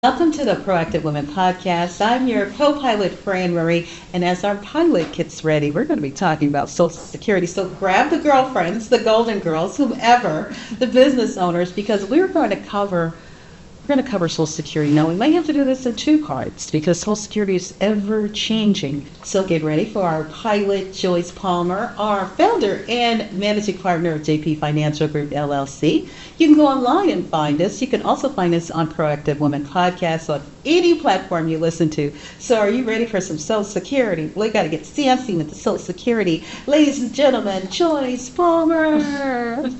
Welcome to the Proactive Women Podcast. I'm your co-pilot, Fran Marie, and as our pilot gets ready, we're going to be talking about Social Security. So grab the girlfriends, the golden girls, whomever, the business owners, because we're going to cover Social Security. Now, we may have to do this in two parts because Social Security is ever changing. So get ready for our pilot, Joyce Palmer, our founder and managing partner of JP Financial Group, LLC. You can go online and find us. You can also find us on Proactive Women Podcast on any platform you listen to. So are you ready for some Social Security? We got to get CMC with the Social Security. Ladies and gentlemen, Joyce Palmer.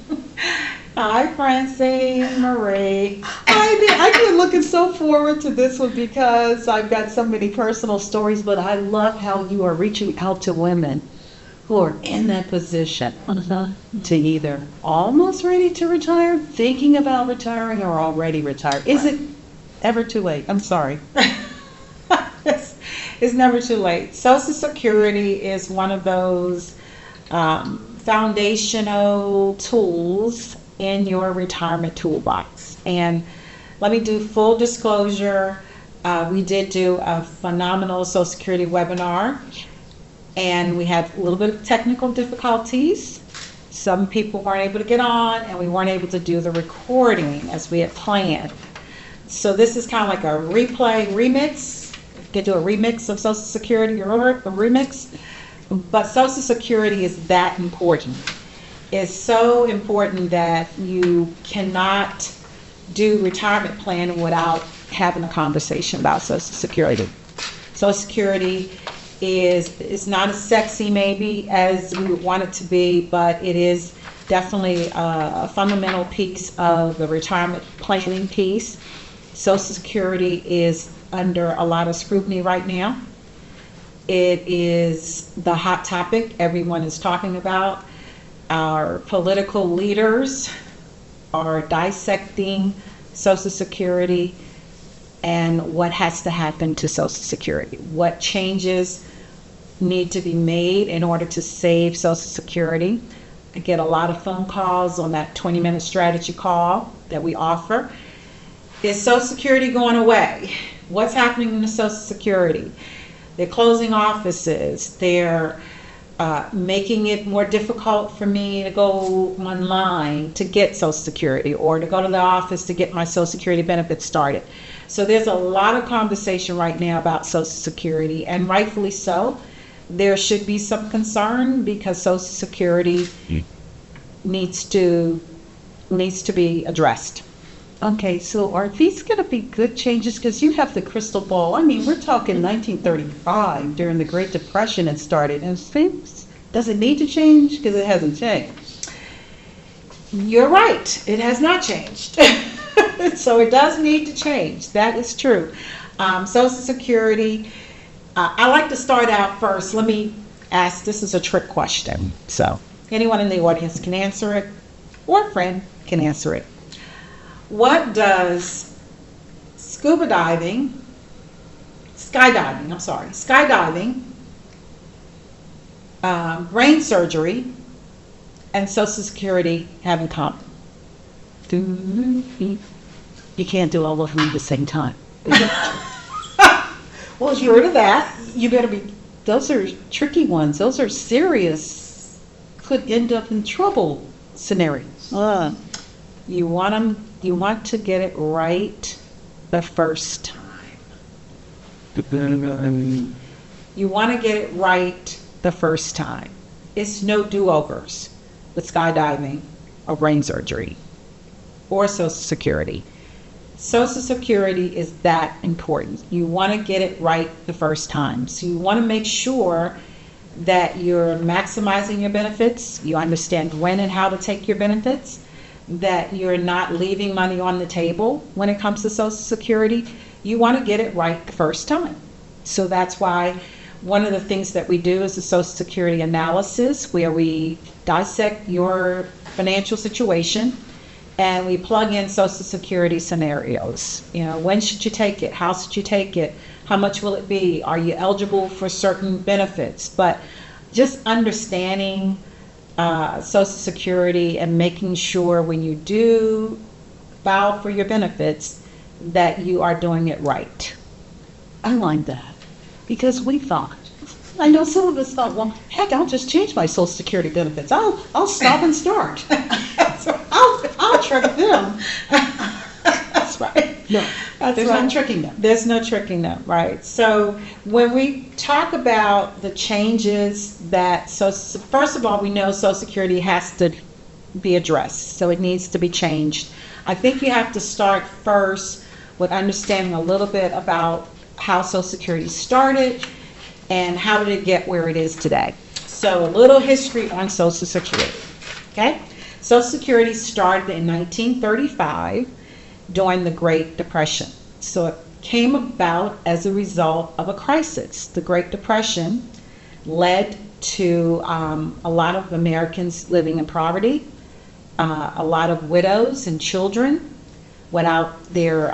Hi, Francine Marie. I've been looking so forward to this one because I've got so many personal stories, but I love how you are reaching out to women who are in that position to either almost ready to retire, thinking about retiring, or already retired. Is it ever too late? I'm sorry. It's never too late. Social Security is one of those foundational tools in your retirement toolbox. And let me do full disclosure. We did do a phenomenal Social Security webinar, and we had a little bit of technical difficulties. Some people weren't able to get on, and we weren't able to do the recording as we had planned. So this is kind of like a remix. You can do a remix of Social Security or a remix. But Social Security is that important. It's so important that you cannot do retirement planning without having a conversation about Social Security. Social Security is not as sexy maybe as we would want it to be, but it is definitely a fundamental piece of the retirement planning piece. Social Security is under a lot of scrutiny right now. It is the hot topic everyone is talking about. Our political leaders are dissecting Social Security and what has to happen to Social Security. What changes need to be made in order to save Social Security. I get a lot of phone calls on that 20-minute strategy call that we offer. Is Social Security going away? What's happening to Social Security? They're closing offices. They're making it more difficult for me to go online to get Social Security or to go to the office to get my Social Security benefits started. So there's a lot of conversation right now about Social Security, and rightfully so. There should be some concern because Social Security needs to be addressed. Okay, so are these going to be good changes? Because you have the crystal ball. I mean, we're talking 1935 during the Great Depression it started. And things, does it need to change? Because it hasn't changed. You're right. It has not changed. So it does need to change. That is true. Social Security, I like to start out first. Let me ask, this is a trick question. So anyone in the audience can answer it, or a friend can answer it. What does skydiving, brain surgery, and Social Security have in common? You can't do all of them at the same time. Well, if you heard of that, You better be, those are tricky ones. Those are serious, could end up in trouble scenarios. you want to get it right the first time. You want to get it right the first time. It's no do-overs with skydiving or brain surgery or Social Security. Social Security is that important. You want to get it right the first time. So you want to make sure that you're maximizing your benefits, you understand when and how to take your benefits, that you're not leaving money on the table when it comes to Social Security. You want to get it right the first time. So that's why one of the things that we do is a Social Security analysis, where we dissect your financial situation and we plug in Social Security scenarios. You know, when should you take it? How should you take it? How much will it be? Are you eligible for certain benefits? But just understanding Social Security and making sure when you do file for your benefits that you are doing it right. I like that because we thought. I know some of us thought, well, heck, I'll just change my Social Security benefits. I'll stop and start. I'll trick them. That's right. No, That's there's right. no tricking them. There's no tricking them, right? So when we talk about the changes that, so first of all, we know Social Security has to be addressed, so it needs to be changed. I think you have to start first with understanding a little bit about how Social Security started and how did it get where it is today. So a little history on Social Security, okay? Social Security started in 1935 during the Great Depression. So it came about as a result of a crisis. The Great Depression led to a lot of Americans living in poverty, a lot of widows and children without their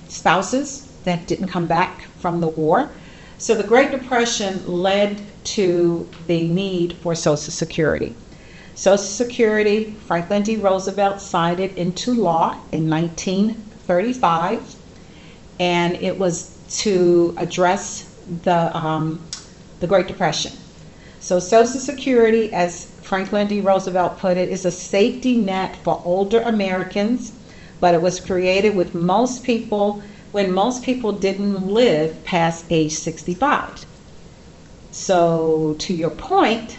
spouses that didn't come back from the war. So the Great Depression led to the need for Social Security. Social Security, Franklin D. Roosevelt signed it into law in 1935, and it was to address the Great Depression. So Social Security, as Franklin D. Roosevelt put it, is a safety net for older Americans, but it was created with most people when most people didn't live past age 65. So to your point,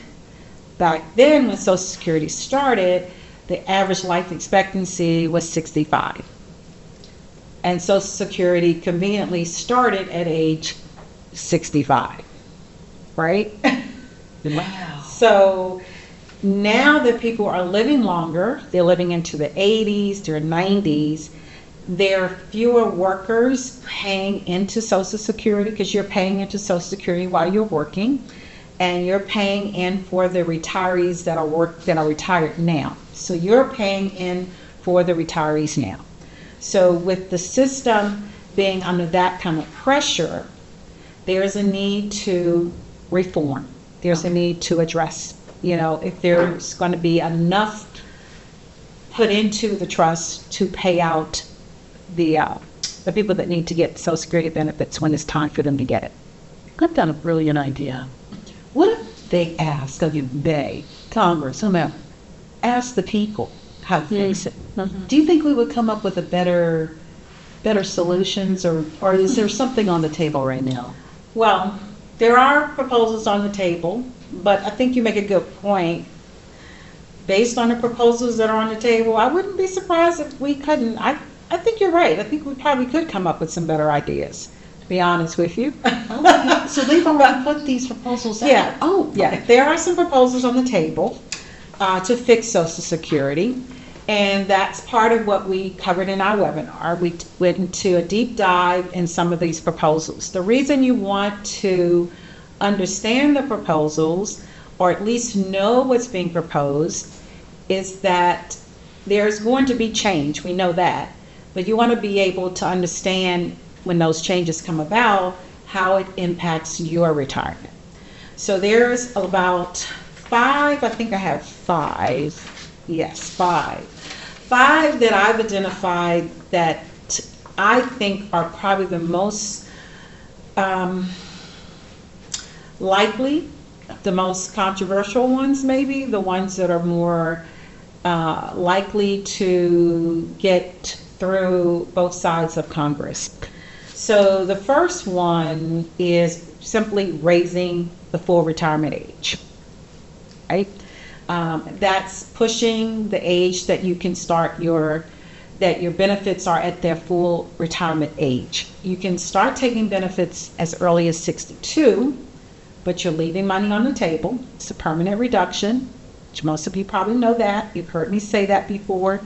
back then when Social Security started, the average life expectancy was 65. And Social Security conveniently started at age 65, right? Wow. So now that people are living longer, they're living into the 80s, their 90s, there are fewer workers paying into Social Security because you're paying into Social Security while you're working, and you're paying in for the retirees that are retired now. So you're paying in for the retirees now. So with the system being under that kind of pressure, there's a need to reform. There's a need to address, if there's going to be enough put into the trust to pay out the people that need to get Social Security benefits when it's time for them to get it. I've got a brilliant idea. What if they ask, Congress, whomever, ask the people how to fix it? Do you think we would come up with a better solutions, or is there something on the table right now? Well, there are proposals on the table, but I think you make a good point. Based on the proposals that are on the table, I wouldn't be surprised if we couldn't. I think you're right. I think we probably could come up with some better ideas, to be honest with you. So they've already put these proposals out? Yeah. Oh, Yeah, okay. there are some proposals on the table to fix Social Security, and that's part of what we covered in our webinar. We went into a deep dive in some of these proposals. The reason you want to understand the proposals, or at least know what's being proposed, is that there's going to be change. We know that. But you want to be able to understand when those changes come about, how it impacts your retirement. So there's about 5, I think I have 5. Yes, 5. 5 that I've identified that I think are probably the most likely, the most controversial ones maybe, the ones that are more likely to get through both sides of Congress. So the first one is simply raising the full retirement age, right? That's pushing the age that you can start that your benefits are at their full retirement age. You can start taking benefits as early as 62, but you're leaving money on the table. It's a permanent reduction, which most of you probably know that. You've heard me say that before.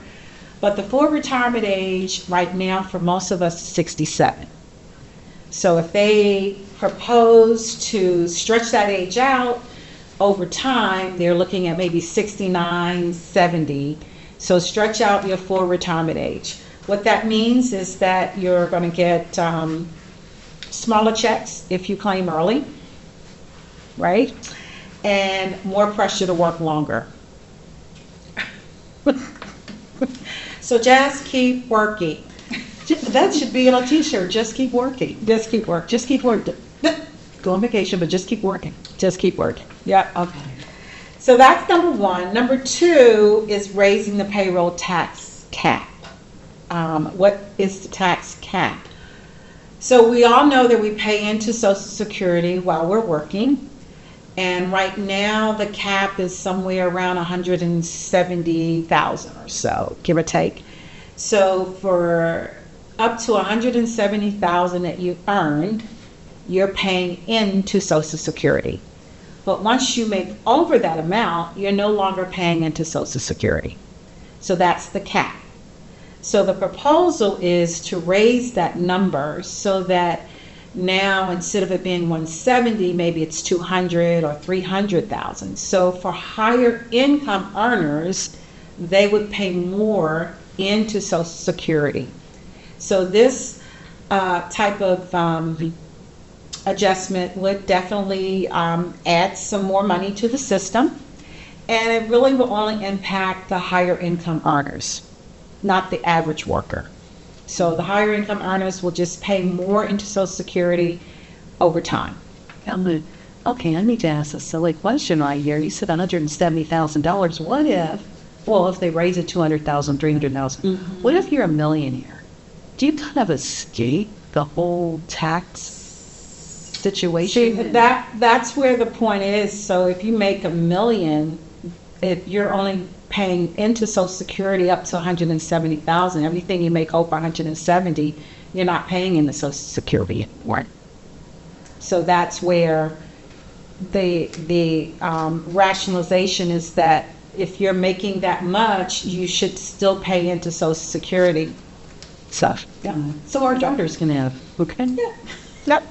But the full retirement age right now for most of us is 67. So if they propose to stretch that age out over time, they're looking at maybe 69, 70. So stretch out your full retirement age. What that means is that you're going to get smaller checks if you claim early, right? And more pressure to work longer. So just keep working. That should be on a t-shirt. Just keep working. Just keep working. Just keep working. Go on vacation, but just keep working. Just keep working. Yep. Okay. So that's number one. Number two is raising the payroll tax cap. What is the tax cap? So we all know that we pay into Social Security while we're working. And right now the cap is somewhere around 170,000 or so, give or take. So for up to 170,000 that you earned, you're paying into Social Security. But once you make over that amount, you're no longer paying into Social Security. So that's the cap. So the proposal is to raise that number so that now instead of it being 170, maybe it's 200 or 300,000. So for higher income earners, they would pay more into Social Security. So this type of adjustment would definitely add some more money to the system, and it really will only impact the higher income earners, not the average worker. So the higher income earners will just pay more into Social Security over time. Okay, I need to ask a silly question right here. You said $170,000. What if, well, if they raise it 200,000, 300,000, what if you're a millionaire? Do you kind of escape the whole tax situation? See, that's where the point is. So if you make $1 million, if you're only paying into Social Security up to 170,000, everything you make over 170, you're not paying into Social Security anymore. So that's where the rationalization is that if you're making that much, you should still pay into Social Security. Yeah. So our daughters can have. Okay. Yeah. Yep.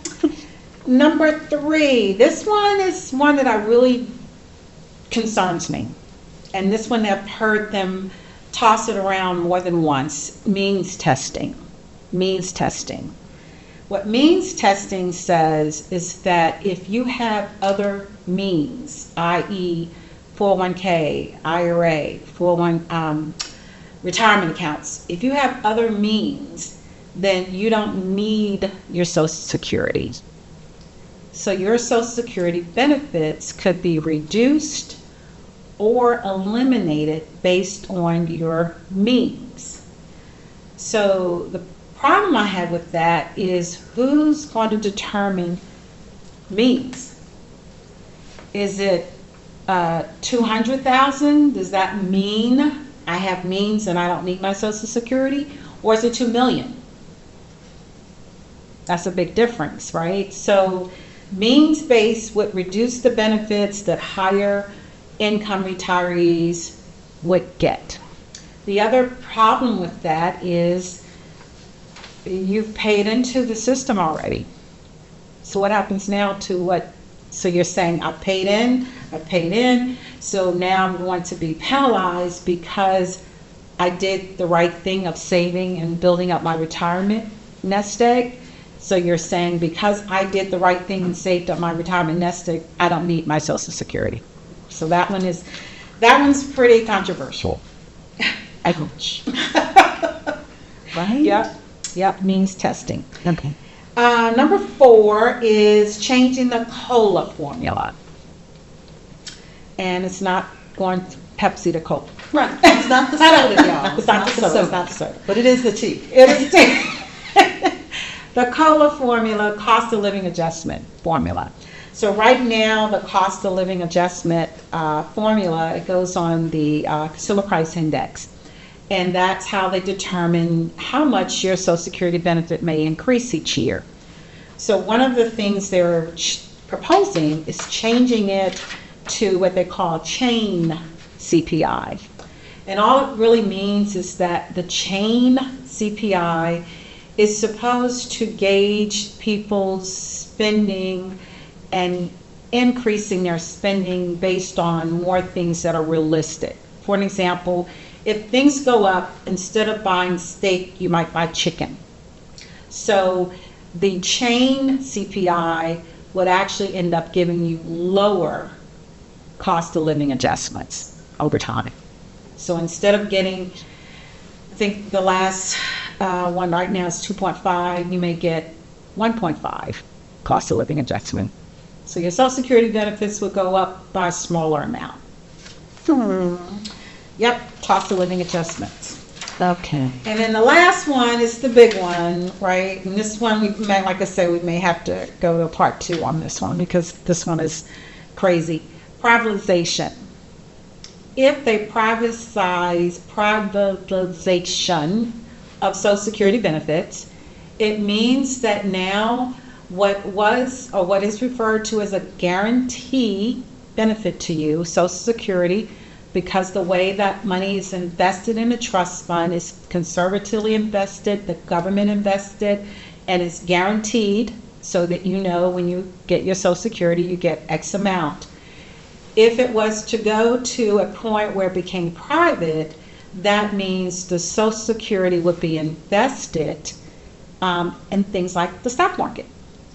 Number three, this one is one that I really concerns me. And this one I've heard them toss it around more than once. Means testing. Means testing. What means testing says is that if you have other means, i.e. 401k, IRA, retirement accounts, if you have other means, then you don't need your Social Security. So your Social Security benefits could be reduced or eliminated based on your means. So the problem I have with that is who's going to determine means? Is it 200,000? Does that mean I have means and I don't need my Social Security? Or is it 2 million? That's a big difference, right? So means-based would reduce the benefits that higher income retirees would get. The other problem with that is you've paid into the system already. So what happens now to what? So you're saying I paid in, so now I'm going to be penalized because I did the right thing of saving and building up my retirement nest egg. So you're saying because I did the right thing and saved up my retirement nest egg, I don't need my Social Security. So that one's pretty controversial. Ouch. Right? Yep, means testing. Okay. Number 4 is changing the COLA formula. And it's not going Pepsi to Cola. Right. It's not the soda, y'all. It's not the soda. It's not the soda. But it is the tea. It is tea. The COLA formula, cost of living adjustment formula. So right now, the cost of living adjustment formula, it goes on the Consumer Price Index. And that's how they determine how much your Social Security benefit may increase each year. So one of the things they're proposing is changing it to what they call chain CPI. And all it really means is that the chain CPI is supposed to gauge people's spending and increasing their spending based on more things that are realistic. For an example, if things go up, instead of buying steak, you might buy chicken. So the chain CPI would actually end up giving you lower cost of living adjustments over time. So instead of getting, I think the last one right now is 2.5, you may get 1.5 cost of living adjustment. So your Social Security benefits would go up by a smaller amount. Yep, cost of living adjustments. Okay. And then the last one is the big one, right? And this one, we may, like I said, we may have to go to part 2 on this one because this one is crazy. Privatization. If they privatization of Social Security benefits, it means that now what was or what is referred to as a guarantee benefit to you, Social Security, because the way that money is invested in a trust fund is conservatively invested, the government invested, and it's guaranteed so that you know when you get your Social Security, you get X amount. If it was to go to a point where it became private, that means the Social Security would be invested in things like the stock market.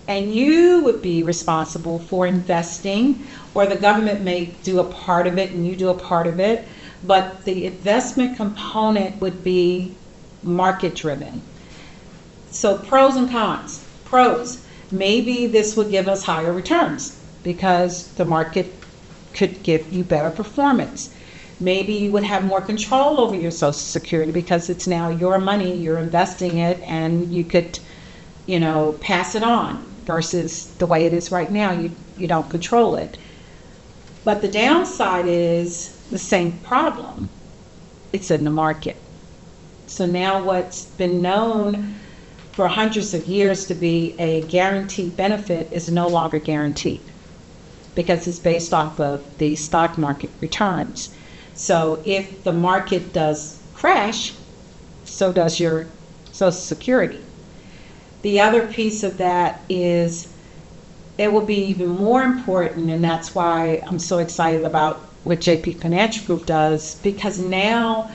And you would be responsible for investing, or the government may do a part of it and you do a part of it, but the investment component would be market driven. So pros and cons. Pros, maybe this would give us higher returns because the market could give you better performance. Maybe you would have more control over your Social Security because it's now your money, you're investing it, and you could, pass it on versus the way it is right now, you don't control it. But the downside is the same problem. It's in the market. So now what's been known for hundreds of years to be a guaranteed benefit is no longer guaranteed because it's based off of the stock market returns. So if the market does crash, so does your Social Security. The other piece of that is it will be even more important, and that's why I'm so excited about what JP Financial Group does, because now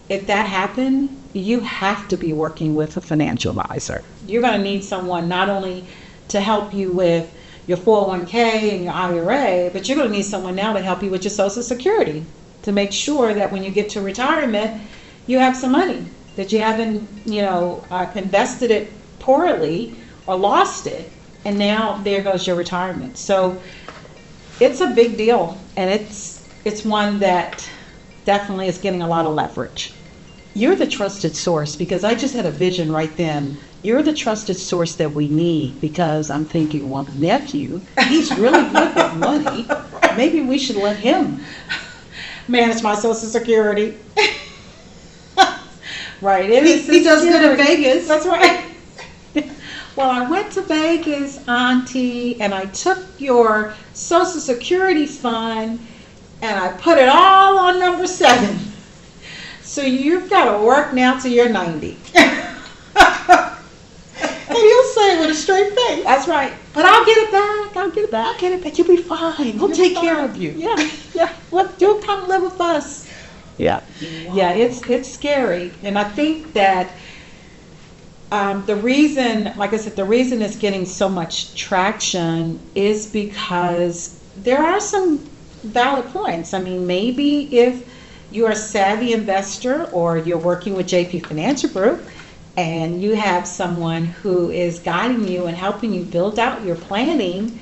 if that happened, you have to be working with a financial advisor. You're going to need someone not only to help you with your 401k and your IRA, but you're going to need someone now to help you with your Social Security to make sure that when you get to retirement, you have some money, that you haven't, invested it poorly or lost it, and now there goes your retirement. So it's a big deal, and it's one that definitely is getting a lot of leverage. You're the trusted source because I just had a vision right then. You're the trusted source that we need because I'm thinking, well, nephew, he's really good with money. Maybe we should let him manage my Social Security. Right. He does good in Vegas. That's right. Well, I went to Vegas, Auntie, and I took your Social Security fund and I put it all on number 7. So you've got to work now till you're 90. And he'll say it with a straight face. That's right. But I'll get it back. I'll get it back. You'll be fine. We'll take care of you. Yeah. Well, you'll come live with us. Yeah. Yeah, it's scary. And I think that the reason, like I said, the reason it's getting so much traction is because there are some valid points. I mean, maybe if you're a savvy investor or you're working with JP Financial Group and you have someone who is guiding you and helping you build out your planning,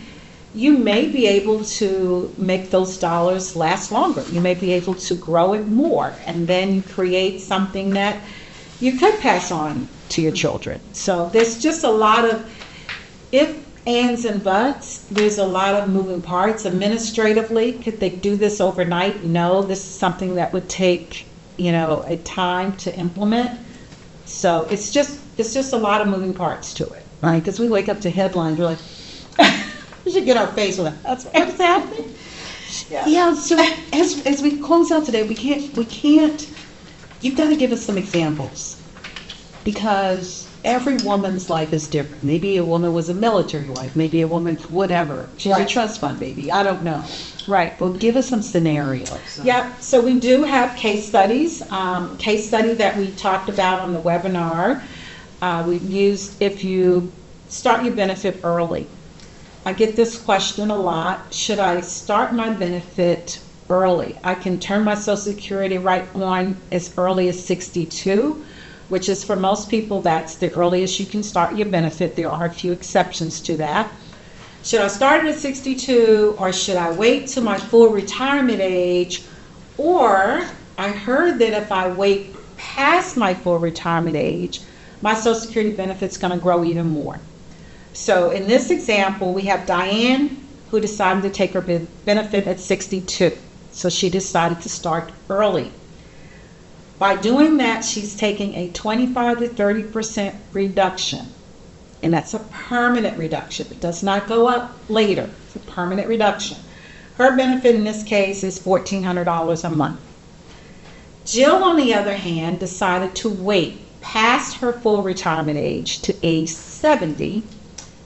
you may be able to make those dollars last longer. You may be able to grow it more and then create something that you could pass on to your children. So there's just a lot of if, ands, and buts. There's a lot of moving parts. Administratively, could they do this overnight? No, this is something that would take, a time to implement. So it's just a lot of moving parts to it. Right, because we wake up to headlines, we're like, We should get our face with it. That's what's happening. Yeah, so as we close out today, we can't, you've got to give us some examples because every woman's life is different. Maybe a woman was a military wife, maybe a woman, whatever. She's a trust fund baby, I don't know. Right. Well, give us some scenarios. Yeah, so we do have case studies. Case study that we talked about on the webinar. We've used if you start your benefit early. I get this question a lot. Should I start my benefit early? I can turn my Social Security right on as early as 62, which is for most people, that's the earliest you can start your benefit. There are a few exceptions to that. Should I start it at 62, or should I wait till my full retirement age? Or I heard that if I wait past my full retirement age, my Social Security benefit's going to grow even more. So in this example, we have Diane, who decided to take her benefit at 62. So she decided to start early. By doing that, she's taking a 25 to 30% reduction. And that's a permanent reduction. It does not go up later. It's a permanent reduction. Her benefit in this case is $1,400 a month. Jill, on the other hand, decided to wait past her full retirement age to age 70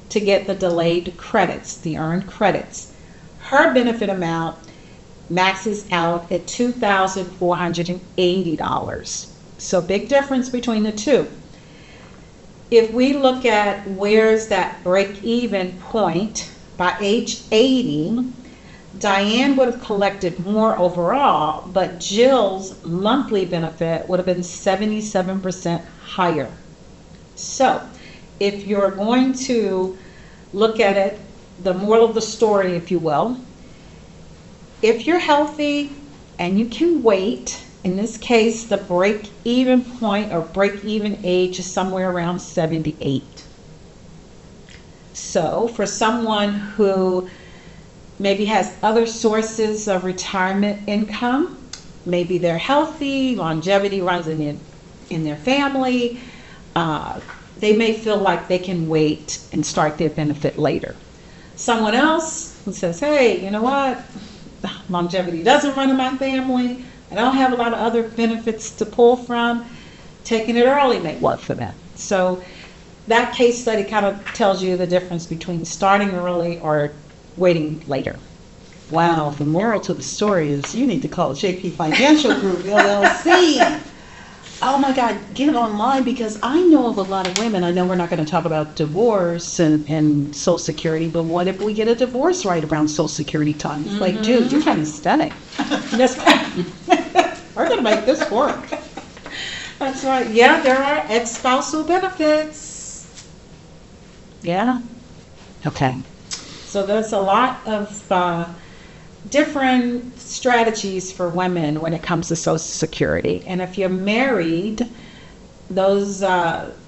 to get the delayed credits, the earned credits. Her benefit amount maxes out at $2,480. So big difference between the two. If we look at where's that break-even point, by age 80, Diane would have collected more overall, but Jill's monthly benefit would have been 77% higher. So if you're going to look at it, the moral of the story, if you will, if you're healthy and you can wait, in this case, the break-even point or break-even age is somewhere around 78. So for someone who maybe has other sources of retirement income, maybe they're healthy, longevity runs in their family, they may feel like they can wait and start their benefit later. Someone else who says, hey, you know what? Longevity doesn't run in my family. I don't have a lot of other benefits to pull from. Taking it early may work for them. So that case study kind of tells you the difference between starting early or waiting later. Wow, the moral to the story is you need to call JP Financial Group, LLC. Oh my God, get online, because I know of a lot of women. I know we're not going to talk about divorce and Social Security, but what if we get a divorce right around Social Security time? It's like, dude, you're kind of stunning. Yes, We're going to make this work. that's right. Yeah, there are ex-spousal benefits. Yeah? Okay. So there's a lot of different strategies for women when it comes to Social Security. And if you're married, those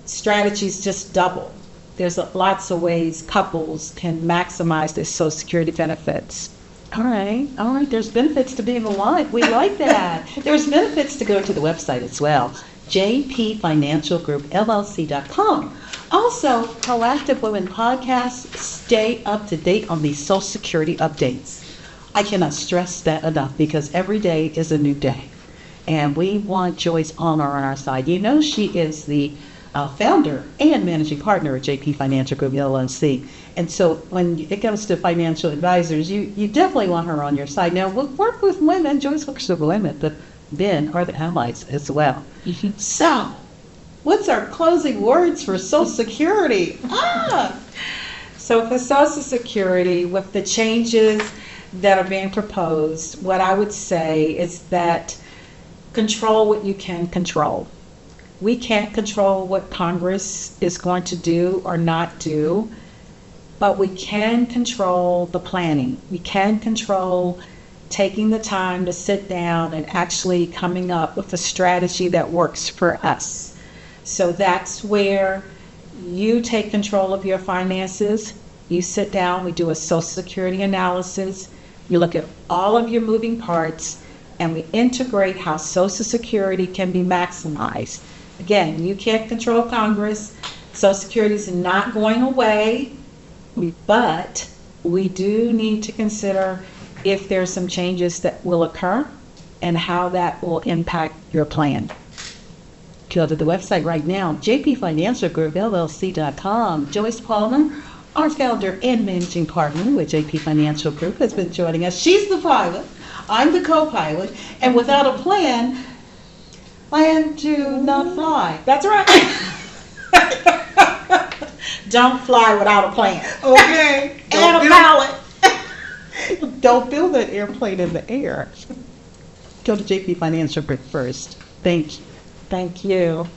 strategies just double. There's lots of ways couples can maximize their Social Security benefits. All right. There's benefits to being alive. We like that. There's benefits to going to the website as well. jpfinancialgroupllc.com. Also, Proactive Women Podcast, stay up to date on these Social Security updates. I cannot stress that enough, because every day is a new day. And we want Joyce Palmer on our side. You know, she is the founder and managing partner at JP Financial Group, LLC. And so when it comes to financial advisors, you definitely want her on your side. Now, we'll work with women. Joyce works with women, but men are the allies as well. Mm-hmm. So, what's our closing words for Social Security? So for Social Security, with the changes that are being proposed, what I would say is that control what you can control. We can't control what Congress is going to do or not do, but we can control the planning. We can control taking the time to sit down and actually coming up with a strategy that works for us. So that's where you take control of your finances. You sit down, we do a Social Security analysis. You look at all of your moving parts, and we integrate how Social Security can be maximized. Again, you can't control Congress. Social Security is not going away, but we do need to consider if there's some changes that will occur and how that will impact your plan. Go to the website right now, jpfinancialgroupllc.com. Joyce Palmer, our founder and managing partner with JP Financial Group, has been joining us. She's the pilot, I'm the co-pilot, and without a plan do not fly. That's right. Don't fly without a plan. Okay. And a pilot. Don't build that airplane in the air. Go to JP Financial Group first. Thank you. Thank you.